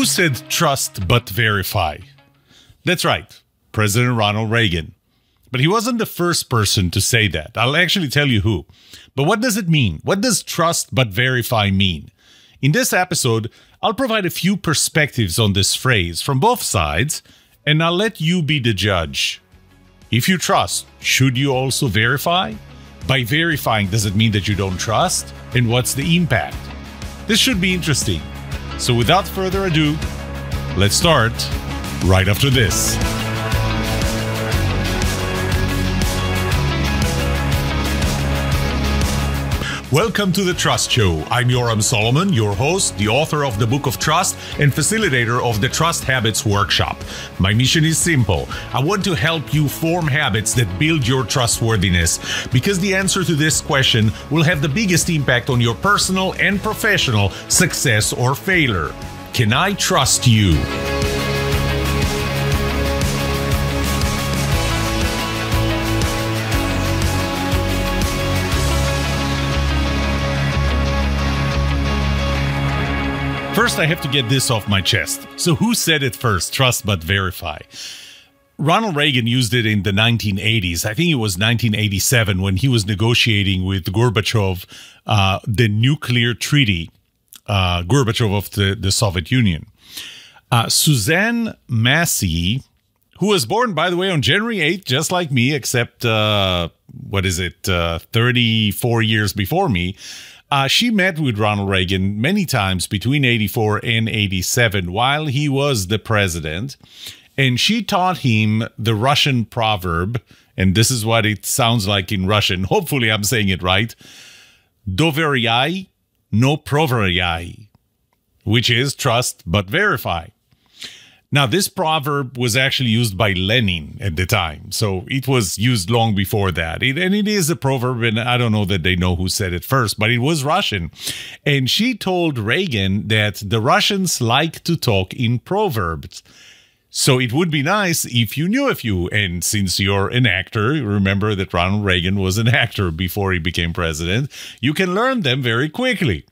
Who said trust but verify? That's right, President Ronald Reagan. But he wasn't the first person to say that. I'll actually tell you who. But what does it mean? What does trust but verify mean? In this episode, I'll provide a few perspectives on this phrase from both sides, and I'll let you be the judge. If you trust, should you also verify? By verifying, does it mean that you don't trust? And what's the impact? This should be interesting. So without further ado, let's start right after this. Welcome to The Trust Show. I'm Yoram Solomon, your host, the author of the Book of Trust and facilitator of the Trust Habits Workshop. My mission is simple. I want to help you form habits that build your trustworthiness, because the answer to this question will have the biggest impact on your personal and professional success or failure. Can I trust you? First, I have to get this off my chest. So who said it first, trust but verify? Ronald Reagan used it in the 1980s. I think it was 1987 when he was negotiating with Gorbachev the nuclear treaty, Gorbachev of the Soviet Union. Suzanne Massey, who was born, by the way, on January 8th, just like me, except, 34 years before me, she met with Ronald Reagan many times between 84 and 87 while he was the president. And she taught him the Russian proverb, and this is what it sounds like in Russian. Hopefully I'm saying it right. Doveryai, no proveryai, which is trust but verify. Now, this proverb was actually used by Lenin at the time, so it was used long before that. And it is a proverb, and I don't know that they know who said it first, but it was Russian. And she told Reagan that the Russians like to talk in proverbs. So it would be nice if you knew a few. And since you're an actor, remember that Ronald Reagan was an actor before he became president, you can learn them very quickly.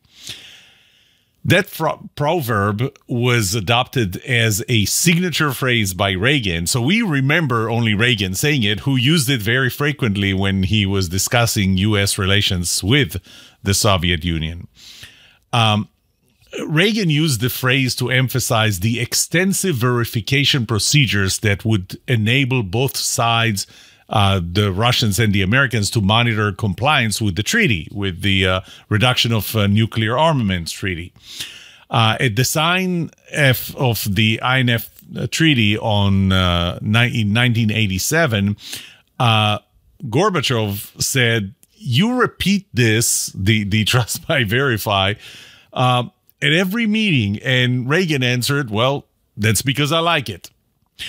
That proverb was adopted as a signature phrase by Reagan. So we remember only Reagan saying it, who used it very frequently when he was discussing U.S. relations with the Soviet Union. Reagan used the phrase to emphasize the extensive verification procedures that would enable both sides, the Russians and the Americans, to monitor compliance with the treaty, with the reduction of nuclear armaments treaty. At the sign of the INF treaty in 1987, Gorbachev said, "You repeat this, the trust by verify, at every meeting." And Reagan answered, "Well, that's because I like it."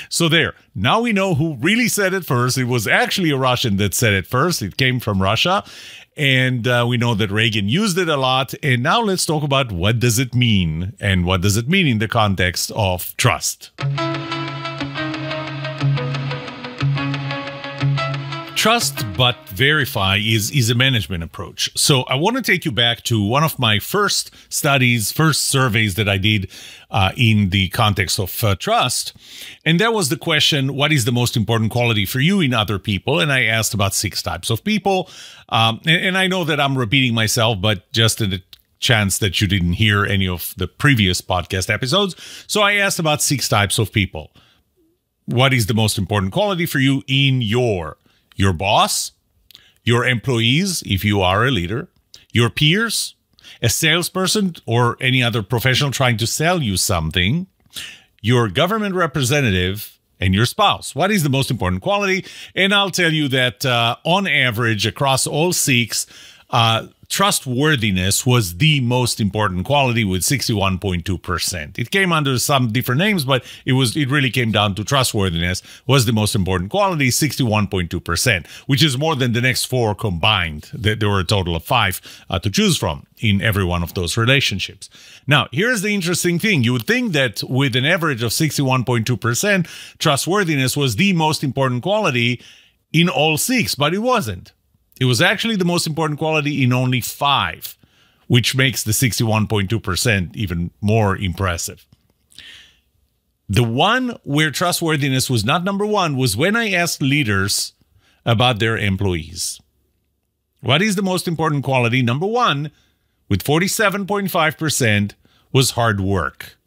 So there, now we know who really said it first. It was actually a Russian that said it first. It came from Russia. And we know that Reagan used it a lot. And now let's talk about what does it mean, and what does it mean in the context of trust. Trust but verify is a management approach. So I want to take you back to one of my first surveys that I did in the context of trust. And that was the question, what is the most important quality for you in other people? And I asked about 6 types of people. And I know that I'm repeating myself, but just in the chance that you didn't hear any of the previous podcast episodes. So I asked about 6 types of people. What is the most important quality for you in your boss, your employees, if you are a leader, your peers, a salesperson or any other professional trying to sell you something, your government representative, and your spouse. What is the most important quality? And I'll tell you that on average, across all 6, trustworthiness was the most important quality with 61.2%. It came under some different names, but it really came down to trustworthiness was the most important quality, 61.2%, which is more than the next 4 combined. There were a total of 5 to choose from in every one of those relationships. Now, here's the interesting thing. You would think that with an average of 61.2%, trustworthiness was the most important quality in all 6, but it wasn't. It was actually the most important quality in only 5, which makes the 61.2% even more impressive. The one where trustworthiness was not number one was when I asked leaders about their employees. What is the most important quality? Number one, with 47.5%, was hard work.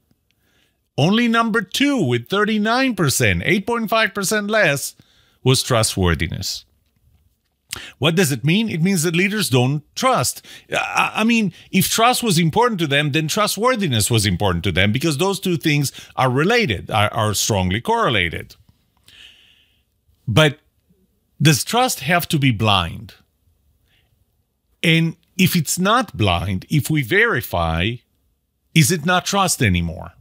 Only number two, with 39%, 8.5% less, was trustworthiness. What does it mean? It means that leaders don't trust. I mean, if trust was important to them, then trustworthiness was important to them, because those two things are related, are strongly correlated. But does trust have to be blind? And if it's not blind, if we verify, is it not trust anymore?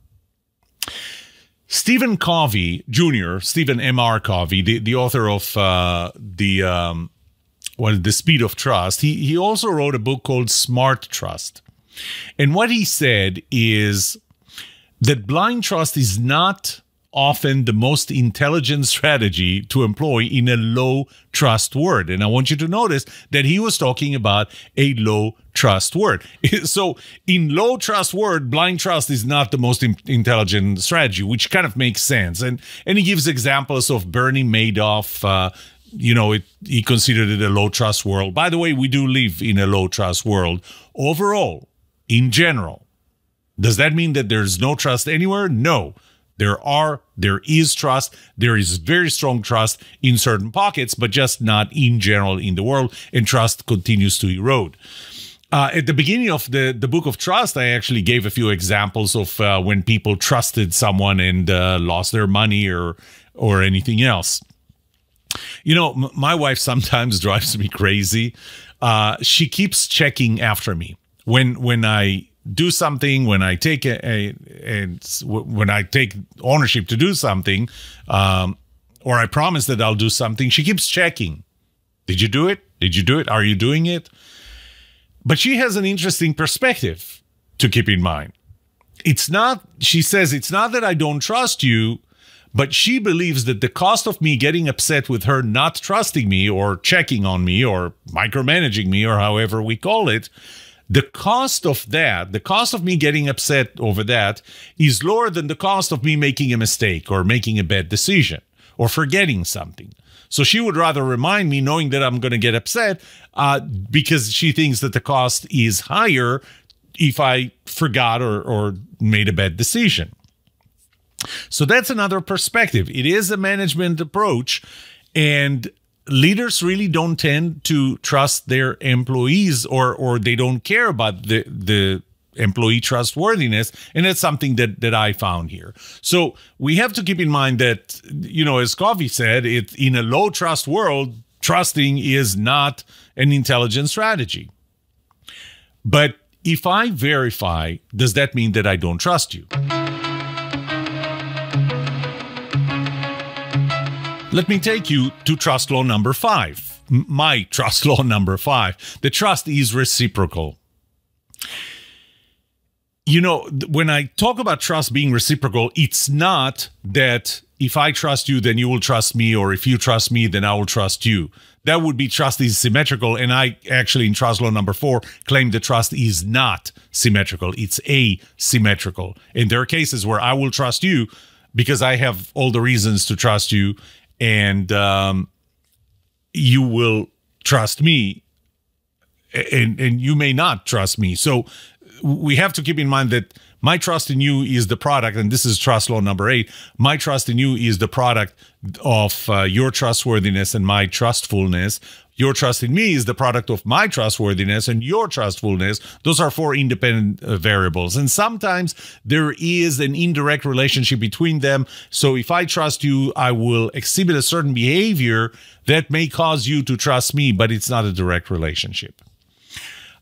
Stephen Covey Jr., Stephen M.R. Covey, the author of The Speed of Trust, he also wrote a book called Smart Trust. And what he said is that blind trust is not often the most intelligent strategy to employ in a low trust word. And I want you to notice that he was talking about a low trust word. So in low trust word, blind trust is not the most intelligent strategy, which kind of makes sense. And he gives examples of Bernie Madoff. He considered it a low trust world. By the way, we do live in a low trust world. Overall, in general, does that mean that there's no trust anywhere? No. There is trust. There is very strong trust in certain pockets, but just not in general in the world, and trust continues to erode. At the beginning of the book of trust, I actually gave a few examples of when people trusted someone and lost their money or anything else. My wife sometimes drives me crazy. She keeps checking after me when I do something, when I take when I take ownership to do something, or I promise that I'll do something. She keeps checking. Did you do it? Did you do it? Are you doing it? But she has an interesting perspective to keep in mind. She says, it's not that I don't trust you, but she believes that the cost of me getting upset with her not trusting me or checking on me or micromanaging me or however we call it, the cost of me getting upset over that is lower than the cost of me making a mistake or making a bad decision or forgetting something. So she would rather remind me, knowing that I'm going to get upset, because she thinks that the cost is higher if I forgot or made a bad decision. So that's another perspective. It is a management approach, and leaders really don't tend to trust their employees, or they don't care about the employee trustworthiness. And that's something that I found here. So we have to keep in mind that, as Covey said, in a low trust world, trusting is not an intelligent strategy. But if I verify, does that mean that I don't trust you? Let me take you to trust law number 5. My trust law number 5. The trust is reciprocal. When I talk about trust being reciprocal, it's not that if I trust you, then you will trust me, or if you trust me, then I will trust you. That would be trust is symmetrical. And I actually, in trust law number 4, claim that trust is not symmetrical. It's asymmetrical. And there are cases where I will trust you because I have all the reasons to trust you, and you will trust me, and you may not trust me. So we have to keep in mind that my trust in you is the product, and this is trust law number 8. My trust in you is the product of your trustworthiness and my trustfulness. Your trust in me is the product of my trustworthiness and your trustfulness. Those are 4 independent variables. And sometimes there is an indirect relationship between them. So if I trust you, I will exhibit a certain behavior that may cause you to trust me, but it's not a direct relationship.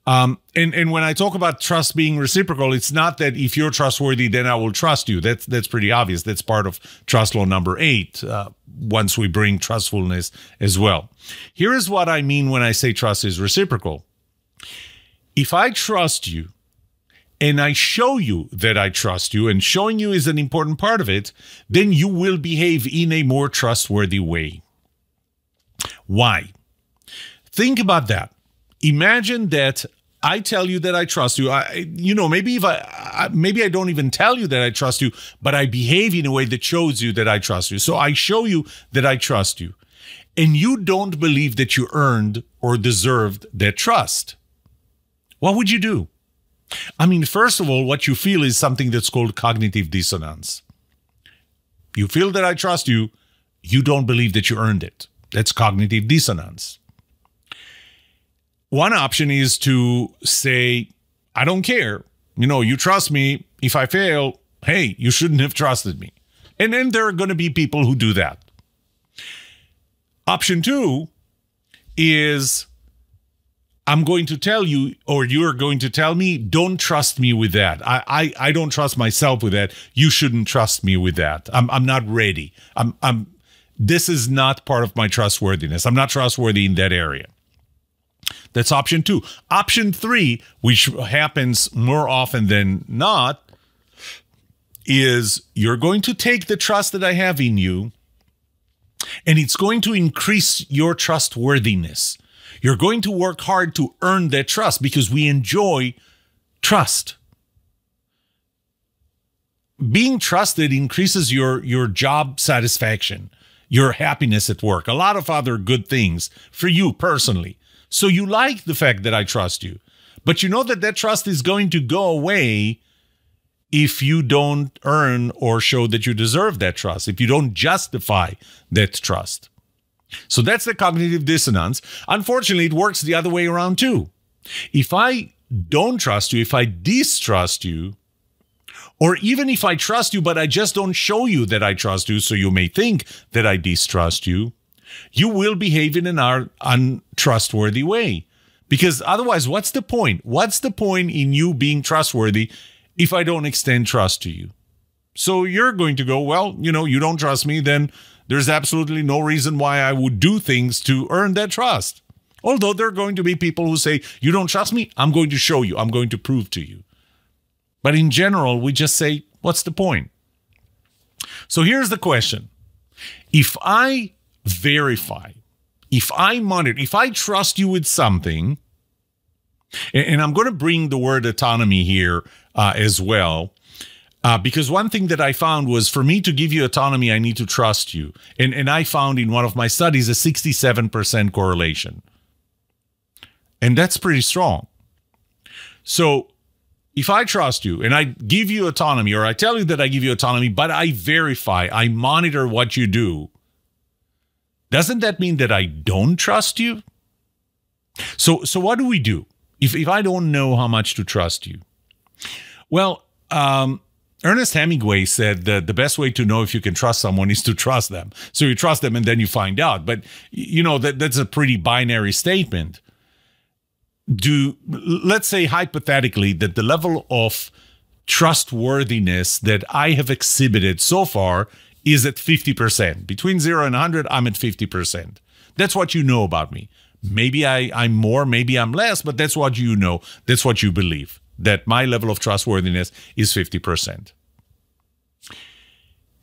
And when I talk about trust being reciprocal, it's not that if you're trustworthy, then I will trust you. That's pretty obvious. That's part of trust law number 8, once we bring trustfulness as well. Here is what I mean when I say trust is reciprocal. If I trust you and I show you that I trust you, and showing you is an important part of it, then you will behave in a more trustworthy way. Why? Think about that. Imagine that I tell you that I trust you. Maybe maybe I don't even tell you that I trust you, but I behave in a way that shows you that I trust you. So I show you that I trust you, and you don't believe that you earned or deserved that trust. What would you do? I mean, first of all, what you feel is something that's called cognitive dissonance. You feel that I trust you. You don't believe that you earned it. That's cognitive dissonance. One option is to say, I don't care. You trust me. If I fail, hey, you shouldn't have trusted me. And then there are going to be people who do that. Option 2 is, I'm going to tell you, or you're going to tell me, don't trust me with that. I don't trust myself with that. You shouldn't trust me with that. I'm not ready. This is not part of my trustworthiness. I'm not trustworthy in that area. That's option 2. Option 3, which happens more often than not, is you're going to take the trust that I have in you, and it's going to increase your trustworthiness. You're going to work hard to earn that trust because we enjoy trust. Being trusted increases your job satisfaction, your happiness at work, a lot of other good things for you personally. So you like the fact that I trust you, but you know that that trust is going to go away if you don't earn or show that you deserve that trust, if you don't justify that trust. So that's the cognitive dissonance. Unfortunately, it works the other way around too. If I don't trust you, if I distrust you, or even if I trust you, but I just don't show you that I trust you, so you may think that I distrust you, you will behave in an untrustworthy way. Because otherwise, what's the point? What's the point in you being trustworthy if I don't extend trust to you? So you're going to go, well, you don't trust me, then there's absolutely no reason why I would do things to earn that trust. Although there are going to be people who say, you don't trust me, I'm going to show you, I'm going to prove to you. But in general, we just say, what's the point? So here's the question. If I verify, if I monitor, if I trust you with something, and I'm going to bring the word autonomy here as well, because one thing that I found was for me to give you autonomy, I need to trust you. And I found in one of my studies a 67% correlation. And that's pretty strong. So if I trust you and I give you autonomy, or I tell you that I give you autonomy, but I verify, I monitor what you do, doesn't that mean that I don't trust you? So what do we do if I don't know how much to trust you? Well, Ernest Hemingway said that the best way to know if you can trust someone is to trust them. So you trust them and then you find out. But, that's a pretty binary statement. Let's say hypothetically that the level of trustworthiness that I have exhibited so far is at 50%. Between 0 and 100, I'm at 50%. That's what you know about me. Maybe I'm more, maybe I'm less, but that's what you know. That's what you believe, that my level of trustworthiness is 50%.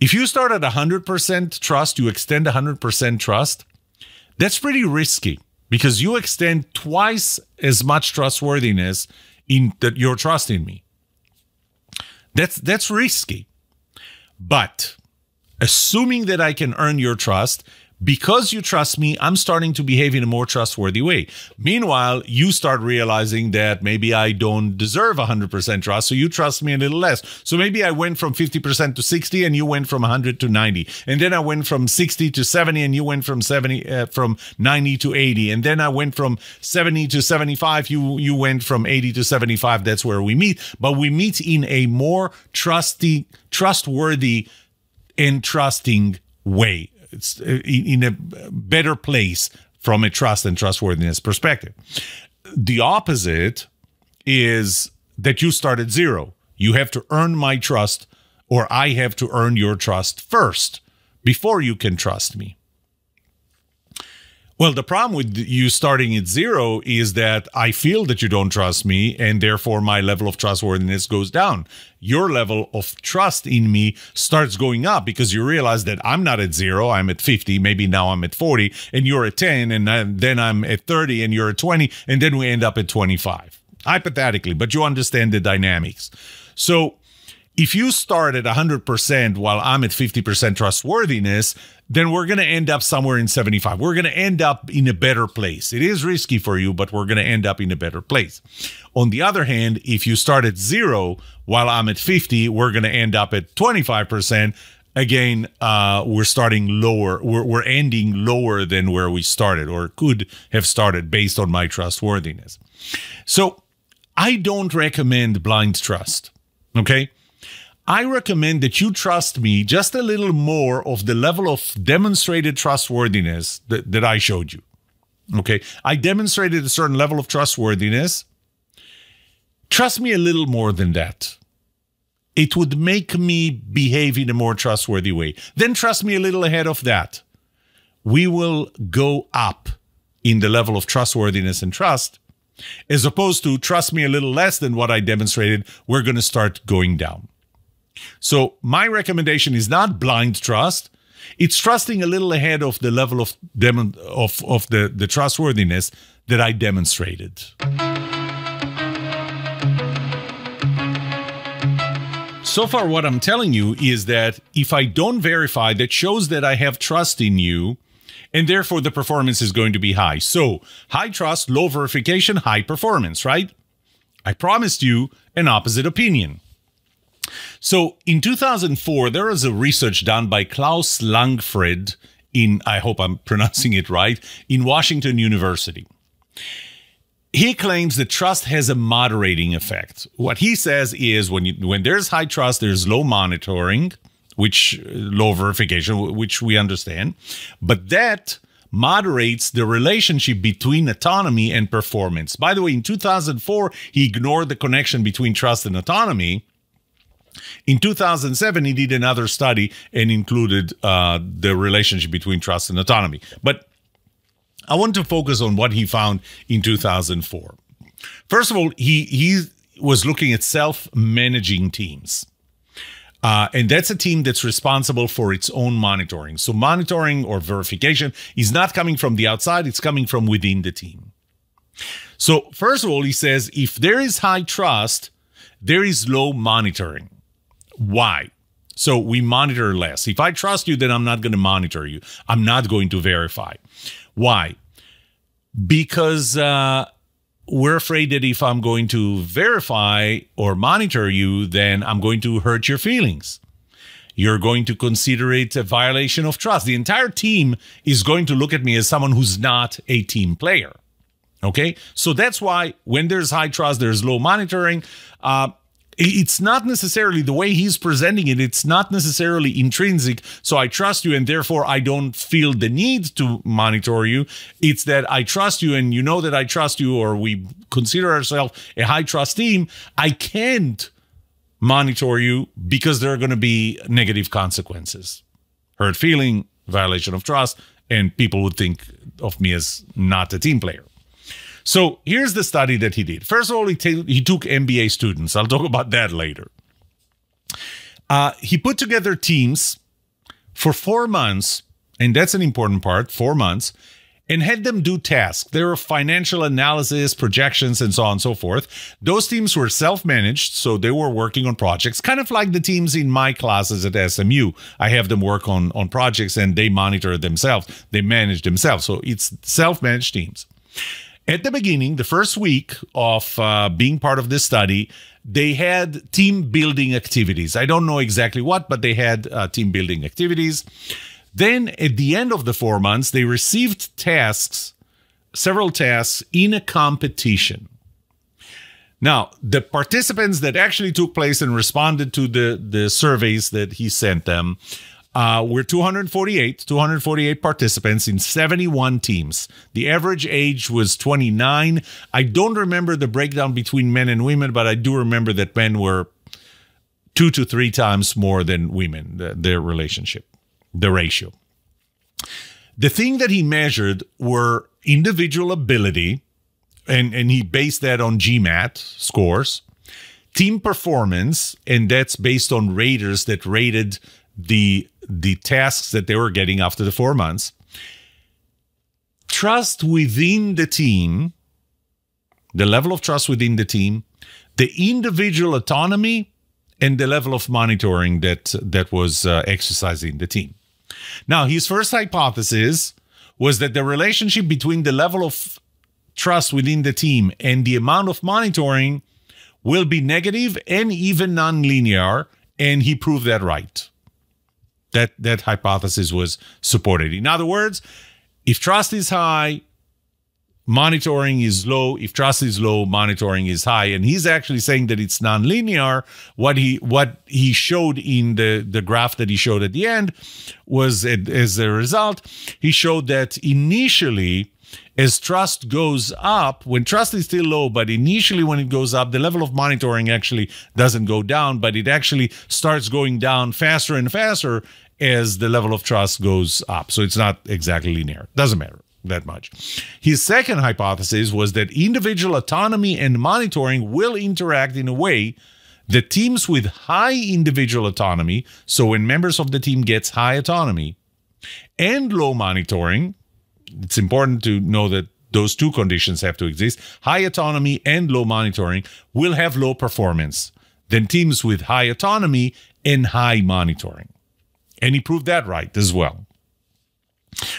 If you start at 100% trust, you extend 100% trust, that's pretty risky because you extend twice as much trustworthiness in that your trust in me. That's risky. But assuming that I can earn your trust, because you trust me, I'm starting to behave in a more trustworthy way. Meanwhile, you start realizing that maybe I don't deserve 100% trust, so you trust me a little less. So maybe I went from 50% to 60 and you went from 100 to 90. And then I went from 60 to 70 and you went from 90 to 80. And then I went from 70 to 75. You went from 80 to 75. That's where we meet. But we meet in a more trustworthy and trusting way. It's in a better place from a trust and trustworthiness perspective. The opposite is that you start at 0. You have to earn my trust, or I have to earn your trust first before you can trust me. Well, the problem with you starting at 0 is that I feel that you don't trust me, and therefore my level of trustworthiness goes down. Your level of trust in me starts going up because you realize that I'm not at 0, I'm at 50, maybe now I'm at 40, and you're at 10, and then I'm at 30, and you're at 20, and then we end up at 25. hypothetically, but you understand the dynamics. So if you start at 100% while I'm at 50% trustworthiness, then we're going to end up somewhere in 75. We're going to end up in a better place. It is risky for you, but we're going to end up in a better place. On the other hand, if you start at 0 while I'm at 50, we're going to end up at 25%. Again, we're starting lower. We're ending lower than where we started or could have started based on my trustworthiness. So I don't recommend blind trust. Okay? I recommend that you trust me just a little more of the level of demonstrated trustworthiness that I showed you. Okay? I demonstrated a certain level of trustworthiness. Trust me a little more than that. It would make me behave in a more trustworthy way. Then trust me a little ahead of that. We will go up in the level of trustworthiness and trust, as opposed to trust me a little less than what I demonstrated. We're going to start going down. So my recommendation is not blind trust. It's trusting a little ahead of the level of the trustworthiness that I demonstrated. So far, what I'm telling you is that if I don't verify, that shows that I have trust in you, and therefore the performance is going to be high. So high trust, low verification, high performance, right? I promised you an opposite opinion. So in 2004, there was a research done by Klaus Langfried in, I hope I'm pronouncing it right, in Washington University. He claims that trust has a moderating effect. What he says is when there's high trust, there's low monitoring, low verification, which we understand, but that moderates the relationship between autonomy and performance. By the way, in 2004, he ignored the connection between trust and autonomy. In 2007, he did another study and included the relationship between trust and autonomy. But I want to focus on what he found in 2004. First of all, he was looking at self-managing teams. And that's a team that's responsible for its own monitoring. So monitoring or verification is not coming from the outside, it's coming from within the team. So first of all, he says, if there is high trust, there is low monitoring. Why? So we monitor less. If I trust you, then I'm not going to monitor you. I'm not going to verify. Why? Because we're afraid that if I'm going to verify or monitor you, then I'm going to hurt your feelings. You're going to consider it a violation of trust. The entire team is going to look at me as someone who's not a team player. Okay? So that's why when there's high trust, there's low monitoring. It's not necessarily the way he's presenting it. It's not necessarily intrinsic. So I trust you and therefore I don't feel the need to monitor you. It's that I trust you and you know that I trust you, or we consider ourselves a high trust team. I can't monitor you because there are going to be negative consequences. Hurt feeling, violation of trust, and people would think of me as not a team player. So here's the study that he did. First of all, he took MBA students. I'll talk about that later. He put together teams for 4 months, and that's an important part, 4 months, and had them do tasks. There were financial analysis, projections, and so on and so forth. Those teams were self-managed, so they were working on projects, kind of like the teams in my classes at SMU. I have them work on projects, and they monitor themselves. They manage themselves. So it's self-managed teams. At the beginning, the first week of being part of this study, they had team building activities. I don't know exactly what, but they had team building activities. Then at the end of the 4 months, they received tasks, several tasks in a competition. Now, the participants that actually took place and responded to the surveys that he sent them were 248 participants in 71 teams. The average age was 29. I don't remember the breakdown between men and women, but I do remember that men were 2 to 3 times more than women, their relationship, the ratio. The thing that he measured were individual ability, and he based that on GMAT scores, team performance, and that's based on raters that rated the tasks that they were getting after the 4 months, trust within the team, the level of trust within the team, the individual autonomy, and the level of monitoring that was exercised in the team. Now, his first hypothesis was that the relationship between the level of trust within the team and the amount of monitoring will be negative and even nonlinear, and he proved that right. That hypothesis was supported. In other words, if trust is high, monitoring is low. If trust is low, monitoring is high. And he's actually saying that it's nonlinear. What he showed in the graph that he showed at the end was, as a result, he showed that initially, as trust goes up, when trust is still low, but initially when it goes up, the level of monitoring actually doesn't go down, but it actually starts going down faster and faster as the level of trust goes up. So it's not exactly linear. Doesn't matter that much. His second hypothesis was that individual autonomy and monitoring will interact in a way that teams with high individual autonomy, so when members of the team gets high autonomy, and low monitoring, it's important to know that those two conditions have to exist, high autonomy and low monitoring, will have low performance than teams with high autonomy and high monitoring. And he proved that right as well.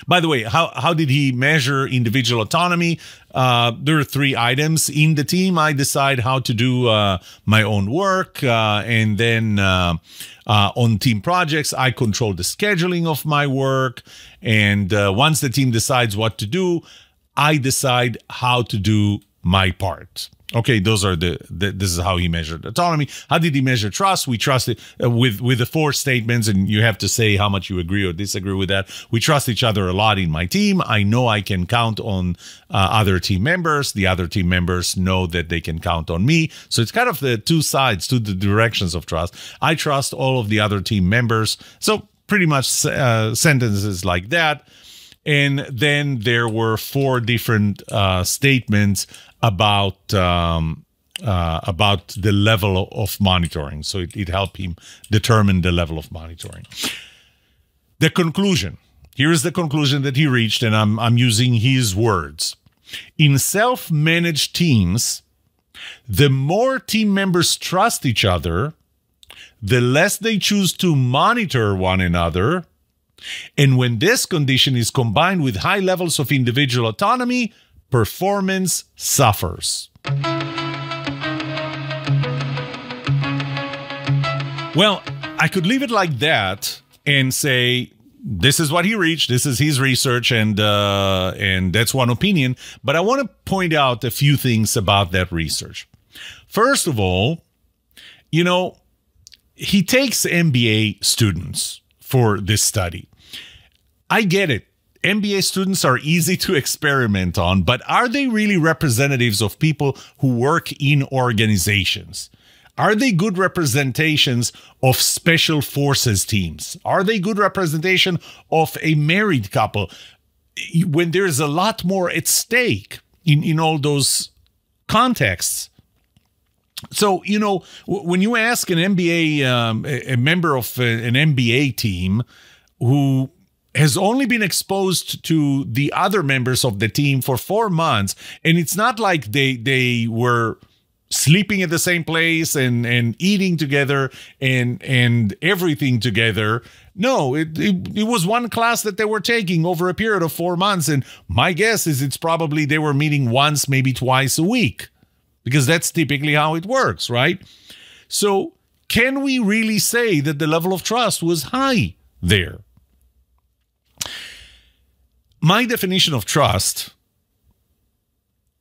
By the way, how did he measure individual autonomy? There are 3 items. In the team, I decide how to do my own work. And then on team projects, I control the scheduling of my work. And once the team decides what to do, I decide how to do my part. Okay, those are this is how he measured autonomy. How did he measure trust? We trust it with the 4 statements, and you have to say how much you agree or disagree with that. We trust each other a lot in my team. I know I can count on other team members. The other team members know that they can count on me. So it's kind of the 2 sides, to the directions of trust. I trust all of the other team members. So pretty much sentences like that. And then there were 4 different statements about the level of monitoring. So it helped him determine the level of monitoring. The conclusion. Here is the conclusion that he reached, and I'm using his words. In self-managed teams, the more team members trust each other, the less they choose to monitor one another. And when this condition is combined with high levels of individual autonomy, performance suffers. Well, I could leave it like that and say, this is what he reached, this is his research, and that's one opinion. But I want to point out a few things about that research. First of all, you know, he takes MBA students for this study. I get it. MBA students are easy to experiment on, but are they really representatives of people who work in organizations? Are they good representations of special forces teams? Are they good representation of a married couple? When there's a lot more at stake in all those contexts. So, you know, when you ask an MBA, a member of an MBA team who has only been exposed to the other members of the team for 4 months, and it's not like they were sleeping at the same place and eating together and everything together. No, it was one class that they were taking over a period of 4 months, and my guess is it's probably they were meeting once, maybe twice a week, because that's typically how it works, right? So can we really say that the level of trust was high there? My definition of trust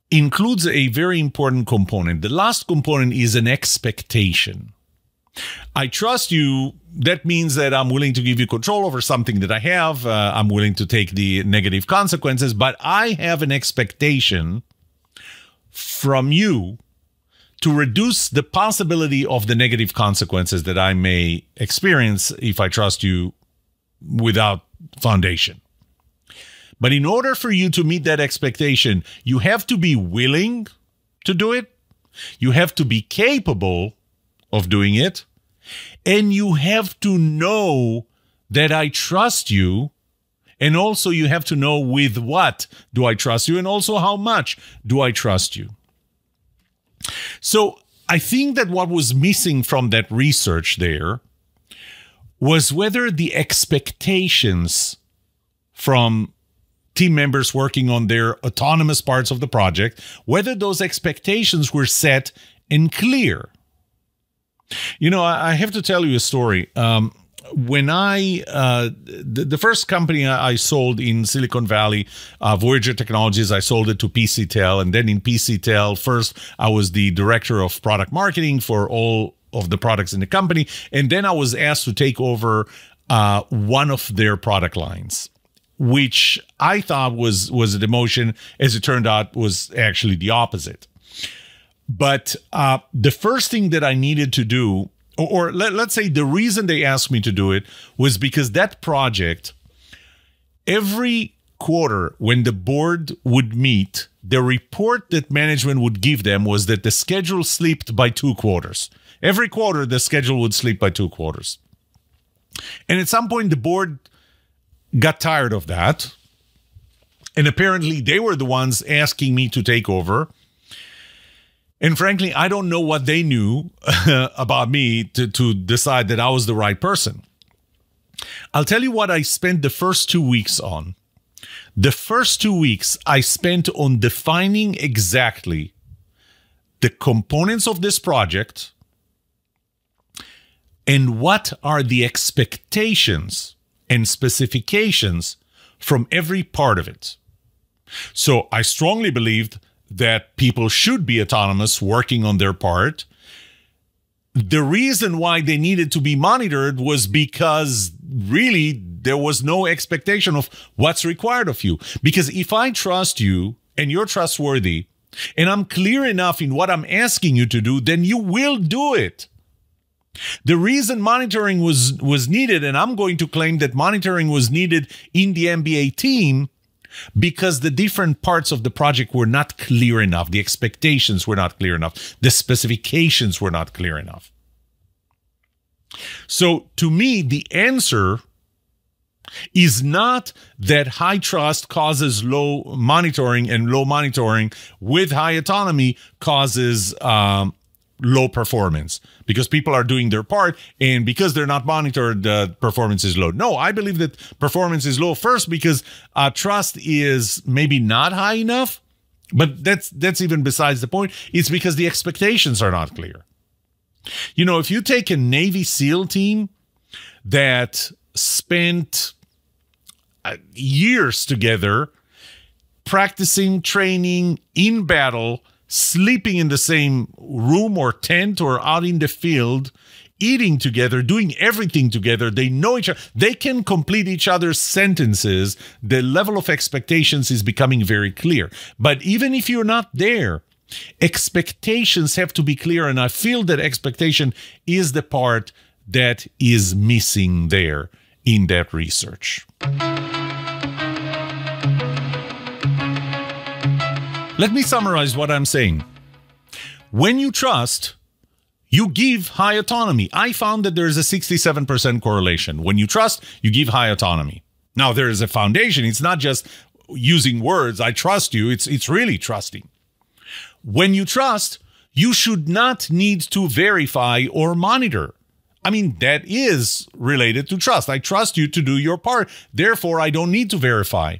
includes a very important component. The last component is an expectation. I trust you. That means that I'm willing to give you control over something that I have. I'm willing to take the negative consequences, but I have an expectation from you to reduce the possibility of the negative consequences that I may experience if I trust you without foundation. But in order for you to meet that expectation, you have to be willing to do it. You have to be capable of doing it. And you have to know that I trust you. And also you have to know with what do I trust you, and also how much do I trust you. So I think that what was missing from that research there was whether the expectations from team members working on their autonomous parts of the project, whether those expectations were set and clear. You know, I have to tell you a story. When the first company I sold in Silicon Valley, Voyager Technologies, I sold it to PCTEL. And then in PCTEL, first, I was the director of product marketing for all of the products in the company. And then I was asked to take over one of their product lines, which I thought was a demotion. As it turned out, was actually the opposite. But the first thing that I needed to do, or let's say the reason they asked me to do it, was because that project, every quarter when the board would meet, the report that management would give them was that the schedule slipped by 2 quarters. Every quarter, the schedule would slip by 2 quarters. And at some point, the board got tired of that. And apparently, they were the ones asking me to take over. And frankly, I don't know what they knew about me to decide that I was the right person. I'll tell you what I spent the first 2 weeks on. The first 2 weeks I spent on defining exactly the components of this project and what are the expectations and specifications from every part of it. So I strongly believed that people should be autonomous working on their part. The reason why they needed to be monitored was because really there was no expectation of what's required of you. Because if I trust you and you're trustworthy and I'm clear enough in what I'm asking you to do, then you will do it. The reason monitoring was needed, and I'm going to claim that monitoring was needed in the MBA team, because the different parts of the project were not clear enough. The expectations were not clear enough. The specifications were not clear enough. So to me, the answer is not that high trust causes low monitoring and low monitoring with high autonomy causes low performance, because people are doing their part, and because they're not monitored, performance is low. No, I believe that performance is low first because trust is maybe not high enough, but that's even besides the point. It's because the expectations are not clear. You know, if you take a Navy SEAL team that spent years together practicing, training, in battle, sleeping in the same room or tent or out in the field, eating together, doing everything together. They know each other. They can complete each other's sentences. The level of expectations is becoming very clear. But even if you're not there, expectations have to be clear. And I feel that expectation is the part that is missing there in that research. Let me summarize what I'm saying. When you trust, you give high autonomy. I found that there is a 67% correlation. When you trust, you give high autonomy. Now, there is a foundation. It's not just using words, I trust you. It's really trusting. When you trust, you should not need to verify or monitor. I mean, that is related to trust. I trust you to do your part. Therefore, I don't need to verify.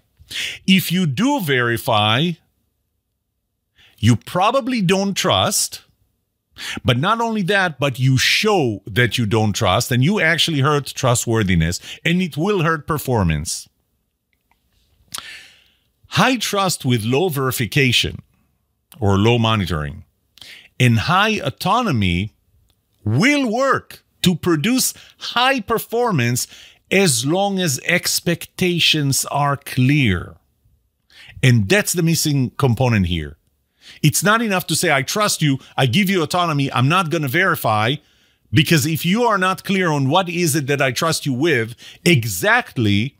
If you do verify, you probably don't trust, but not only that, but you show that you don't trust, and you actually hurt trustworthiness, and it will hurt performance. High trust with low verification or low monitoring and high autonomy will work to produce high performance as long as expectations are clear. And that's the missing component here. It's not enough to say, I trust you, I give you autonomy, I'm not going to verify, because if you are not clear on what is it that I trust you with, exactly,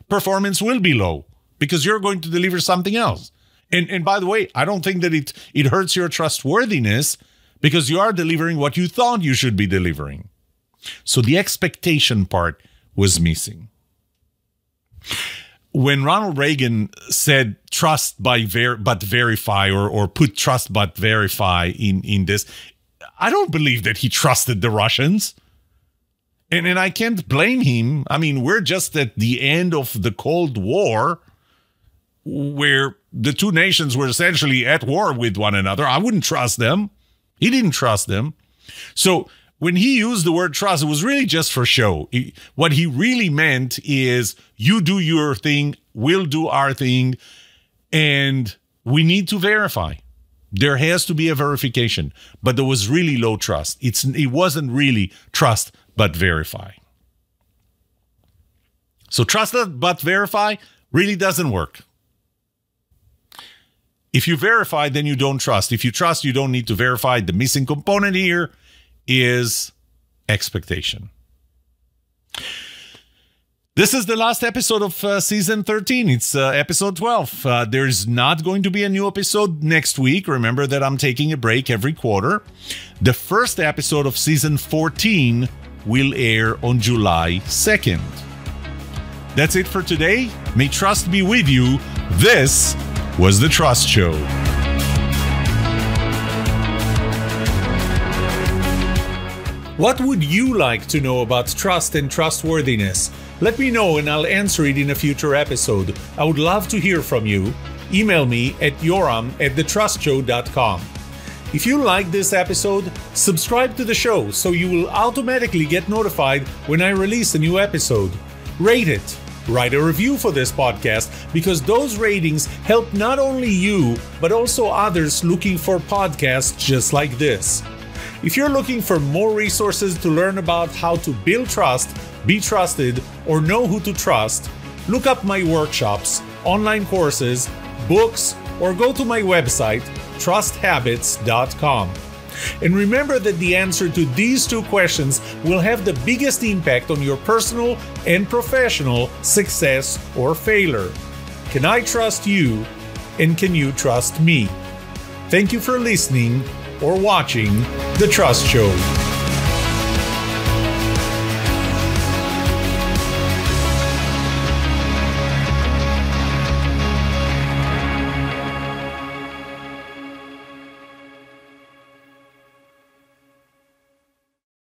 performance will be low because you're going to deliver something else. And by the way, I don't think that it hurts your trustworthiness because you are delivering what you thought you should be delivering. So the expectation part was missing. when Ronald Reagan said trust but verify, or put trust but verify in this, I don't believe that he trusted the Russians. And I can't blame him. I mean, we're just at the end of the Cold War, where the two nations were essentially at war with one another. I wouldn't trust them. He didn't trust them. So when he used the word trust, it was really just for show. What he really meant is, you do your thing, we'll do our thing, and we need to verify. There has to be a verification, but there was really low trust. It wasn't really trust but verify. So trust but verify really doesn't work. If you verify, then you don't trust. If you trust, you don't need to verify. The missing component here is expectation. This is the last episode of season 13. It's episode 12. There's not going to be a new episode next week. Remember that I'm taking a break every quarter. The first episode of season 14 will air on July 2nd. That's it for today. May trust be with you. This was The Trust Show. What would you like to know about trust and trustworthiness? Let me know and I'll answer it in a future episode. I would love to hear from you. Email me at yoram@thetrustshow.com. If you like this episode, subscribe to the show so you will automatically get notified when I release a new episode. Rate it. Write a review for this podcast, because those ratings help not only you, but also others looking for podcasts just like this. If you're looking for more resources to learn about how to build trust, be trusted, or know who to trust, look up my workshops, online courses, books, or go to my website, trusthabits.com. And remember that the answer to these two questions will have the biggest impact on your personal and professional success or failure. Can I trust you? And can you trust me? Thank you for listening or watching The Trust Show.